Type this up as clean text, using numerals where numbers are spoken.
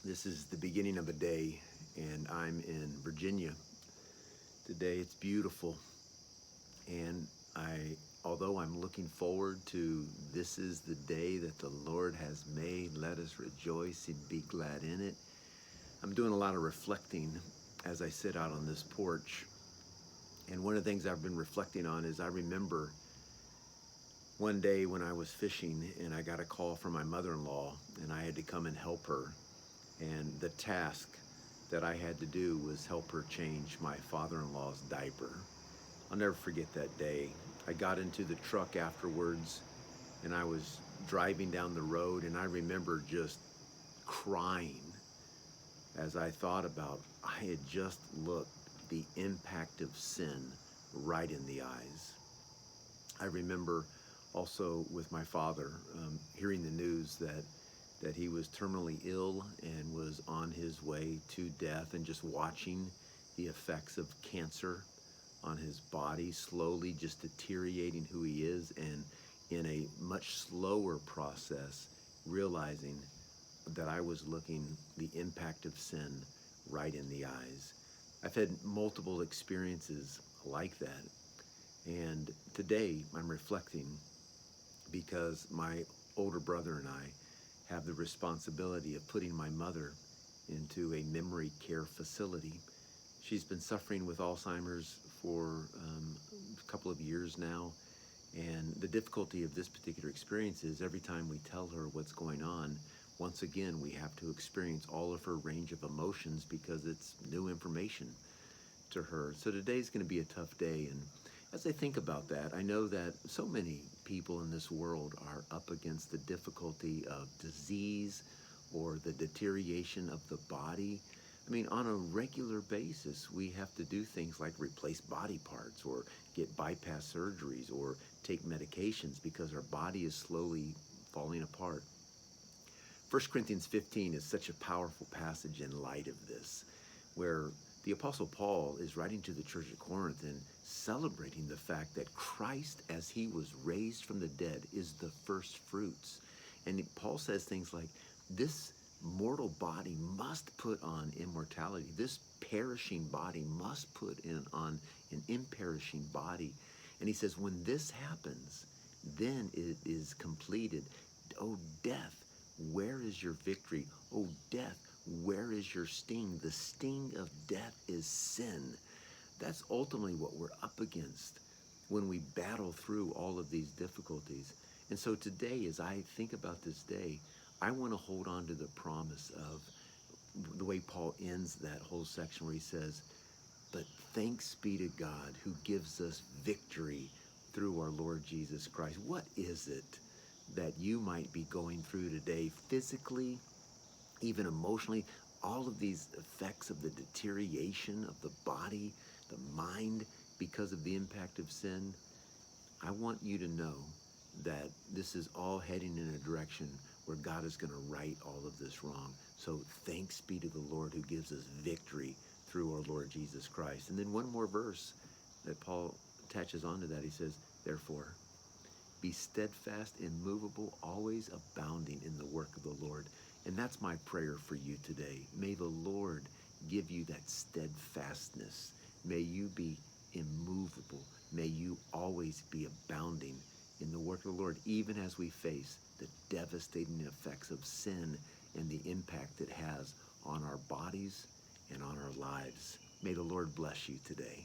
This is the beginning of a day, and I'm in Virginia today. It's beautiful, and although I'm looking forward to this is the day that the Lord has made, let us rejoice and be glad in it. I'm doing a lot of reflecting as I sit out on this porch, and one of the things I've been reflecting on is I remember one day when I was fishing and I got a call from my mother-in-law, and I had to come and help her. And the task that I had to do was help her change my father-in-law's diaper. I'll never forget that day. I got into the truck afterwards and I was driving down the road, and I remember just crying as I thought about I had just looked the impact of sin right in the eyes. I remember also with my father hearing the news that he was terminally ill and was on his way to death, and just watching the effects of cancer on his body slowly just deteriorating who he is, and in a much slower process realizing that I was looking the impact of sin right in the eyes. I've had multiple experiences like that, and today I'm reflecting because my older brother and I have the responsibility of putting my mother into a memory care facility. She's been suffering with Alzheimer's for a couple of years now, and the difficulty of this particular experience is every time we tell her what's going on, once again we have to experience all of her range of emotions because it's new information to her. So today's going to be a tough day, and as I think about that, I know that so many people in this world are up against the difficulty of disease or the deterioration of the body. I mean, on a regular basis, we have to do things like replace body parts or get bypass surgeries or take medications because our body is slowly falling apart. 1 Corinthians 15 is such a powerful passage in light of this, where the Apostle Paul is writing to the church at Corinth and celebrating the fact that Christ, as he was raised from the dead, is the first fruits. And Paul says things like, this mortal body must put on immortality. This perishing body must put on an imperishing body. And he says, when this happens, then it is completed. Oh, death, where is your victory? Oh, death, where is your sting? The sting of death is sin. That's ultimately what we're up against when we battle through all of these difficulties. And so today, as I think about this day, I want to hold on to the promise of the way Paul ends that whole section where he says, but thanks be to God who gives us victory through our Lord Jesus Christ. What is it that you might be going through today, physically, even emotionally? All of these effects of the deterioration of the body, the mind, because of the impact of sin. I want you to know that this is all heading in a direction where God is going to right all of this wrong. So thanks be to the Lord who gives us victory through our Lord Jesus Christ. And then one more verse that Paul attaches onto that. He says, therefore, be steadfast, immovable, always abounding in the work of the Lord. And that's my prayer for you today. May the Lord give you that steadfastness. May you be immovable. May you always be abounding in the work of the Lord, even as we face the devastating effects of sin and the impact it has on our bodies and on our lives. May the Lord bless you today.